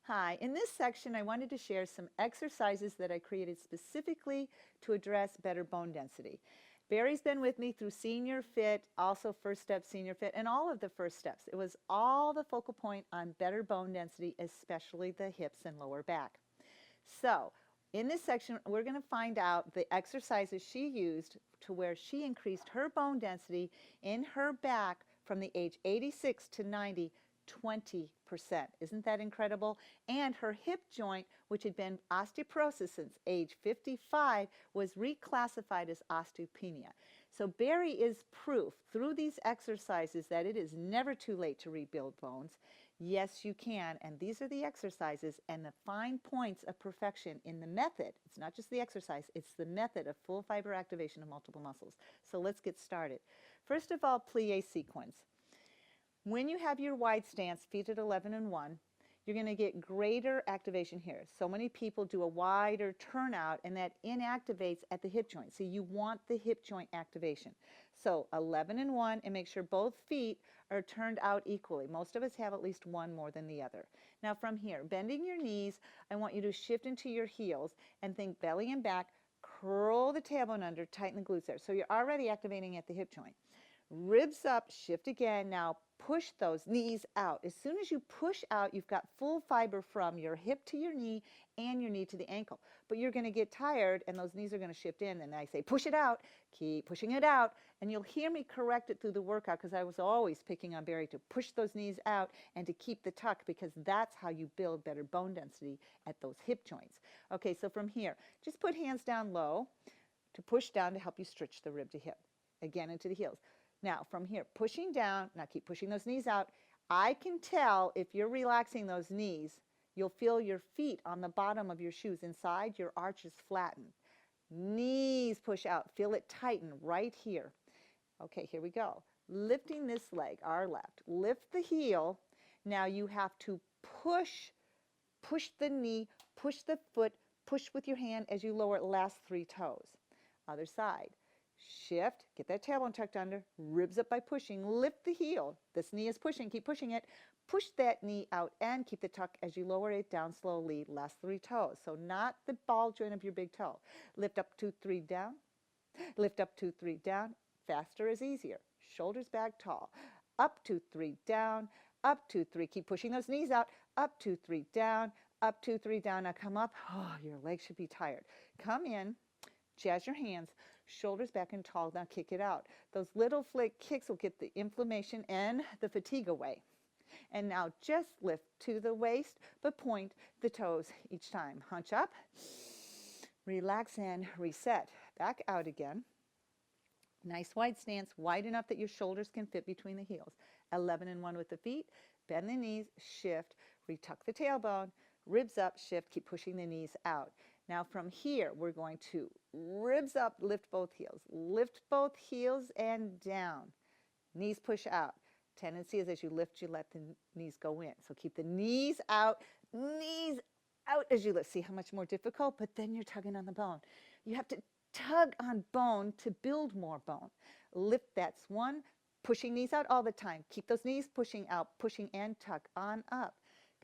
Hi, in this section I wanted to share some exercises that I created specifically to address better bone density. Barry's been with me through Senior Fit, also First Step Senior Fit, and all of the first steps. It was all the focal point on better bone density, especially the hips and lower back. So, in this section, we're going to find out the exercises she used to where she increased her bone density in her back from the age 86 to 90, 20%. Isn't that incredible? And her hip joint, which had been osteoporosis since age 55, was reclassified as osteopenia. So Barry is proof through these exercises that it is never too late to rebuild bones. Yes, you can, and these are the exercises and the fine points of perfection in the method. It's not just the exercise, it's the method of full fiber activation of multiple muscles. So let's get started. First of all, plie sequence. When you have your wide stance, feet at 11 and 1, you're going to get greater activation here. So many people do a wider turnout and that inactivates at the hip joint. So you want the hip joint activation. So 11 and 1 and make sure both feet are turned out equally. Most of us have at least one more than the other. Now from here, bending your knees, I want you to shift into your heels and think belly and back, curl the tailbone under, tighten the glutes there. So you're already activating at the hip joint. Ribs up, shift again. Now push those knees out. As soon as you push out, you've got full fiber from your hip to your knee and your knee to the ankle. But you're going to get tired and those knees are going to shift in. And I say, push it out, keep pushing it out. And you'll hear me correct it through the workout because I was always picking on Barry to push those knees out and to keep the tuck because that's how you build better bone density at those hip joints. Okay, so from here, just put hands down low to push down to help you stretch the rib to hip. Again, into the heels. Now, from here, pushing down, now keep pushing those knees out. I can tell if you're relaxing those knees, you'll feel your feet on the bottom of your shoes. Inside, your arches flatten. Knees push out. Feel it tighten right here. Okay, here we go. Lifting this leg, our left. Lift the heel. Now you have to push the knee, push the foot, push with your hand as you lower last 3 toes. Other side. Shift, get that tailbone tucked under, ribs up by pushing, lift the heel. This knee is pushing, keep pushing it. Push that knee out and keep the tuck as you lower it down slowly, last 3 toes. So not the ball joint of your big toe. Lift up 2, 3 down, lift up 2, 3 down. Faster is easier. Shoulders back tall. Up 2, 3 down, up 2, 3. Keep pushing those knees out. Up 2, 3 down, up 2, 3 down. Now come up. Oh, your legs should be tired. Come in. Jazz your hands, shoulders back and tall. Now kick it out. Those little flick kicks will get the inflammation and the fatigue away. And now just lift to the waist, but point the toes each time. Hunch up, relax and reset. Back out again. Nice wide stance, wide enough that your shoulders can fit between the heels. 11 and 1 with the feet. Bend the knees, shift, retuck the tailbone, ribs up, shift, keep pushing the knees out. Now from here, we're going to ribs up, lift both heels. Lift both heels and down. Knees push out. Tendency is as you lift, you let the knees go in. So keep the knees out as you lift. See how much more difficult? But then you're tugging on the bone. You have to tug on bone to build more bone. Lift, that's one. Pushing knees out all the time. Keep those knees pushing out, pushing and tuck on up.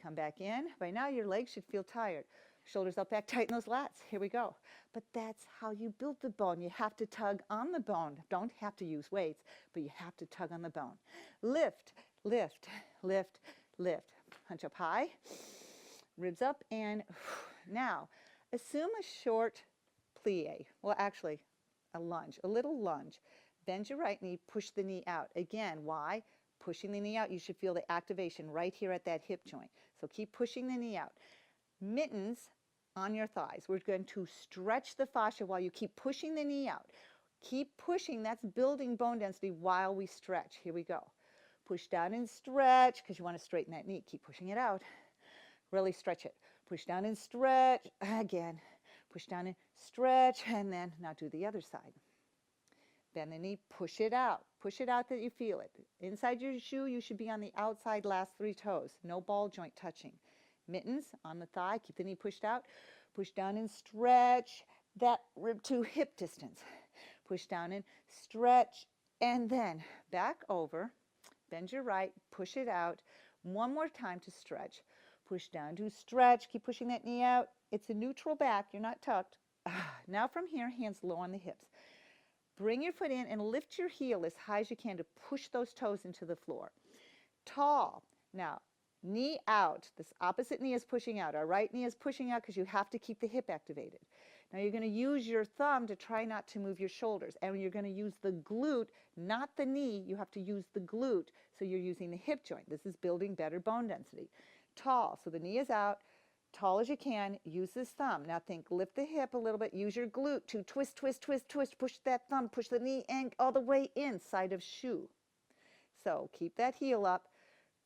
Come back in. By now your legs should feel tired. Shoulders up, back, tighten those lats. Here we go. But that's how you build the bone. You have to tug on the bone. Don't have to use weights, but you have to tug on the bone. Lift, lift, lift, lift. Hunch up high, ribs up, and now assume a short plie. Well, actually, a lunge, a little lunge. Bend your right knee, push the knee out. Again, why? Pushing the knee out, you should feel the activation right here at that hip joint. So keep pushing the knee out. Mittens on your thighs. We're going to stretch the fascia while you keep pushing the knee out. Keep pushing. That's building bone density while we stretch. Here we go. Push down and stretch because you want to straighten that knee. Keep pushing it out. Really stretch it. Push down and stretch. Again. Push down and stretch. And then now do the other side. Bend the knee, push it out. Push it out that you feel it. Inside your shoe, you should be on the outside last 3 toes. No ball joint touching. Mittens on the thigh, keep the knee pushed out. Push down and stretch that rib to hip distance. Push down and stretch, and then back over. Bend your right, push it out. One more time to stretch. push down to stretch, keep pushing that knee out. It's a neutral back, you're not tucked. Now from here, hands low on the hips. Bring your foot in and lift your heel as high as you can to push those toes into the floor. Tall. Now, knee out. This opposite knee is pushing out. Our right knee is pushing out because you have to keep the hip activated. Now you're going to use your thumb to try not to move your shoulders. And you're going to use the glute, not the knee. You have to use the glute. So you're using the hip joint. This is building better bone density. Tall. So the knee is out. Tall as you can. Use this thumb. Now think, lift the hip a little bit. Use your glute to twist, twist, twist, twist. Push that thumb. Push the knee and all the way inside of shoe. So keep that heel up.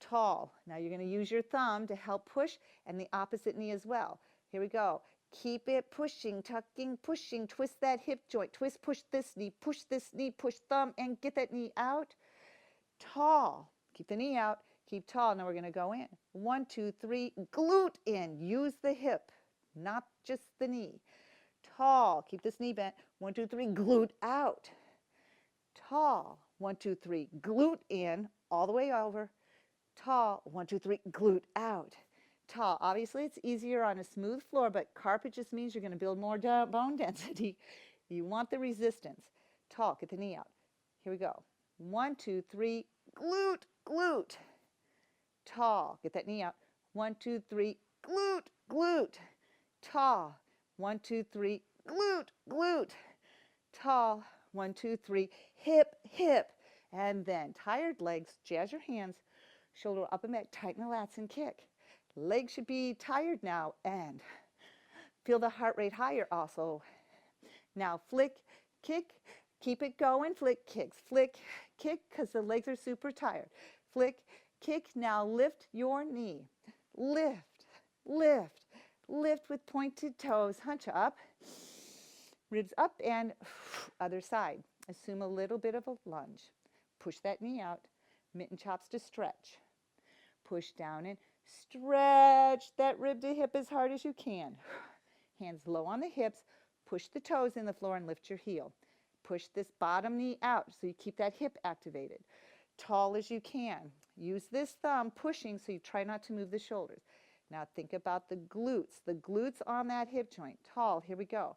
Tall. Now you're going to use your thumb to help push and the opposite knee as well. Here we go. Keep it pushing, tucking, pushing. Twist that hip joint. Twist, push this knee, push thumb, and get that knee out. Tall. Keep the knee out. Keep tall. Now we're going to go in. 1, 2, 3. Glute in. Use the hip, not just the knee. Tall. Keep this knee bent. 1, 2, 3. Glute out. Tall. 1, 2, 3. Glute in. All the way over. Tall. 1, 2, 3. Glute out. Tall. Obviously, it's easier on a smooth floor, but carpet just means you're going to build more bone density. You want the resistance. Tall. Get the knee out. Here we go. 1, 2, 3. Glute, glute. Tall. Get that knee out. 1, 2, 3. Glute, glute. Tall. 1, 2, 3. Glute, glute. Tall. 1, 2, 3. Hip, hip. And then tired legs. Jazz your hands. Shoulder up and back. Tighten the lats and kick. Legs should be tired now, and feel the heart rate higher also. Now flick, kick, keep it going, flick, kicks, flick, kick, because the legs are super tired. Flick, kick, now lift your knee. Lift, lift, lift with pointed toes, hunch up, ribs up, and other side. Assume a little bit of a lunge. Push that knee out, mitten chops to stretch. Push down and stretch that rib to hip as hard as you can. Hands low on the hips. Push the toes in the floor and lift your heel. Push this bottom knee out so you keep that hip activated. Tall as you can. Use this thumb pushing so you try not to move the shoulders. Now think about the glutes. The glutes on that hip joint. Tall. Here we go.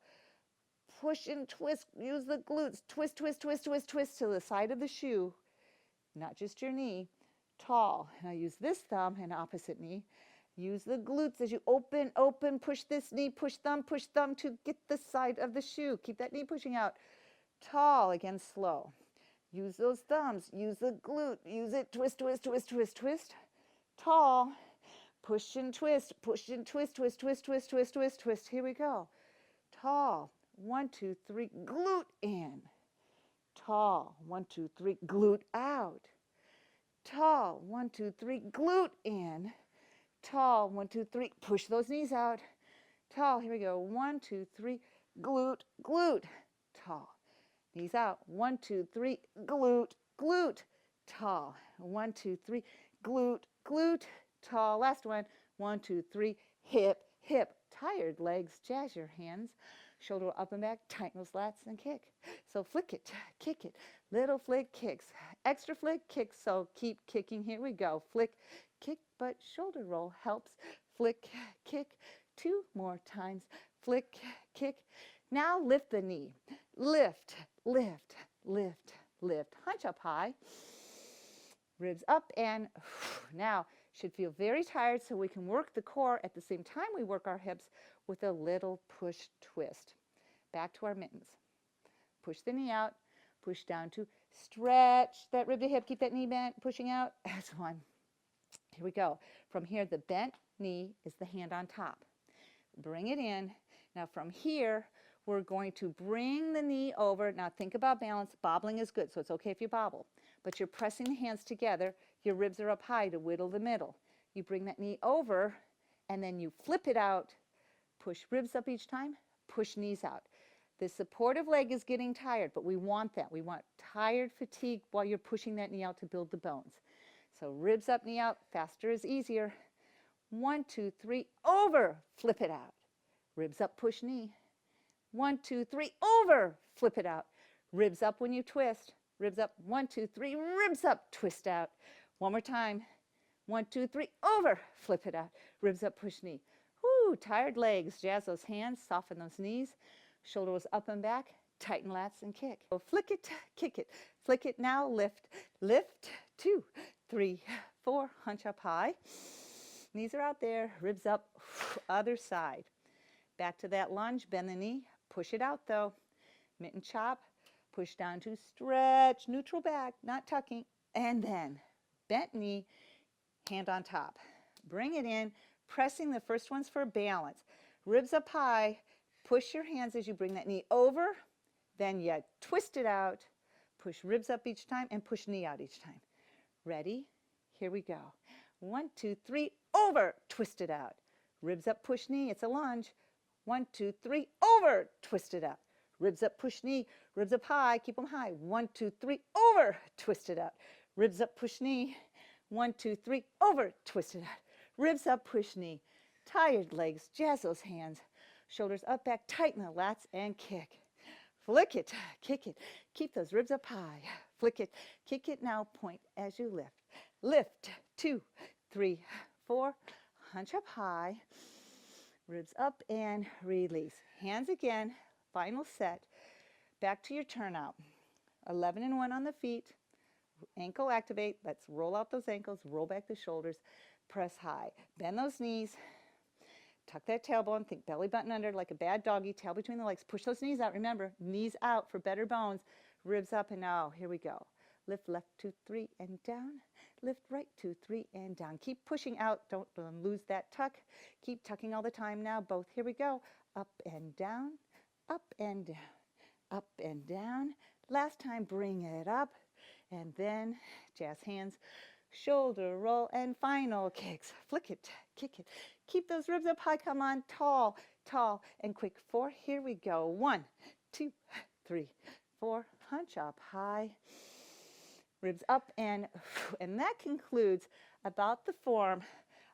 Push and twist. Use the glutes. Twist, twist, twist, twist, twist to the side of the shoe. Not just your knee. Tall. Now use this thumb and opposite knee. Use the glutes as you open, open, push this knee, push thumb to get the side of the shoe. Keep that knee pushing out. Tall, again slow. Use those thumbs, use the glute, use it, twist, twist, twist, twist, twist. Tall, push and twist, twist, twist, twist, twist, twist, twist. Here we go. Tall, 1, 2, 3, glute in. Tall, 1, 2, 3, glute out. Tall, 1, 2, 3, glute in. Tall, 1, 2, 3, push those knees out. Tall, here we go. 1, 2, 3, glute, glute. Tall, knees out. 1, 2, 3, glute, glute. Tall, 1, 2, 3, glute, glute. Tall, last one. 1, 2, 3, hip, hip. Tired legs, jazz your hands. Shoulder up and back, tighten those lats and kick. So flick it, kick it. Little flick kicks, extra flick kicks. So keep kicking. Here we go. Flick, kick, but shoulder roll helps. Flick, kick. 2 more times. Flick, kick. Now lift the knee. Lift, lift, lift, lift. Hunch up high. Ribs up, and now should feel very tired, so we can work the core at the same time we work our hips with a little push twist. Back to our mittens. Push the knee out. Push down to stretch that rib to hip. Keep that knee bent, pushing out. That's one. Here we go. From here, the bent knee is the hand on top. Bring it in. Now from here, we're going to bring the knee over. Now think about balance. Bobbling is good, so it's okay if you bobble. But you're pressing the hands together. Your ribs are up high to whittle the middle. You bring that knee over, and then you flip it out. Push ribs up each time. Push knees out. The supportive leg is getting tired, but we want that. We want tired fatigue while you're pushing that knee out to build the bones. So ribs up, knee out. Faster is easier. 1, 2, 3, over. Flip it out. Ribs up, push knee. 1, 2, 3, over. Flip it out. Ribs up when you twist. Ribs up. 1, 2, 3, ribs up. Twist out. One more time. 1, 2, 3, over. Flip it out. Ribs up, push knee. Whoo, tired legs. Jazz those hands, soften those knees. Shoulder was up and back. Tighten lats and kick. So flick it, kick it. Flick it now, lift. Lift, 2, 3, 4. Hunch up high. Knees are out there, ribs up, other side. Back to that lunge, bend the knee. Push it out though. Mitten chop. Push down to stretch, neutral back, not tucking. And then bent knee, hand on top. Bring it in, pressing the first ones for balance. Ribs up high. Push your hands as you bring that knee over. Then you twist it out. Push ribs up each time and push knee out each time. Ready? Here we go. 1, 2, 3, over. Twist it out. Ribs up, push knee. It's a lunge. 1, 2, 3, over. Twist it out. Ribs up, push knee. Ribs up high. Keep them high. 1, 2, 3, over. Twist it out. Ribs up, push knee. 1, 2, 3, over. Twist it out. Ribs up, push knee. Tired legs. Jazz those hands. Shoulders up, back. Tighten the lats and kick. Flick it. Kick it. Keep those ribs up high. Flick it. Kick it now. Point as you lift. Lift. 2, 3, 4. Hunch up high. Ribs up and release. Hands again. Final set. Back to your turnout. 11 and 1 on the feet. Ankle activate. Let's roll out those ankles. Roll back the shoulders. Press high. Bend those knees. Tuck that tailbone. Think belly button under like a bad doggy. Tail between the legs. Push those knees out. Remember, knees out for better bones. Ribs up and now, here we go. Lift left, 2, 3, and down. Lift right, 2, 3, and down. Keep pushing out. Don't lose that tuck. Keep tucking all the time now. Both. Here we go. Up and down. Up and down. Up and down. Last time, bring it up. And then jazz hands. Shoulder roll and final kicks. Flick it. Kick it. Keep those ribs up high. Come on. Tall, tall, and quick. 4. Here we go. 1, 2, 3, 4. Hunch up high. Ribs up and that concludes about the form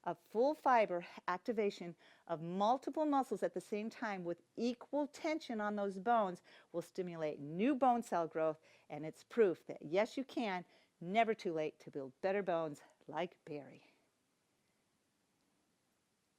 of full fiber activation of multiple muscles at the same time with equal tension on those bones will stimulate new bone cell growth, and it's proof that yes, you can, never too late to build better bones like Barry.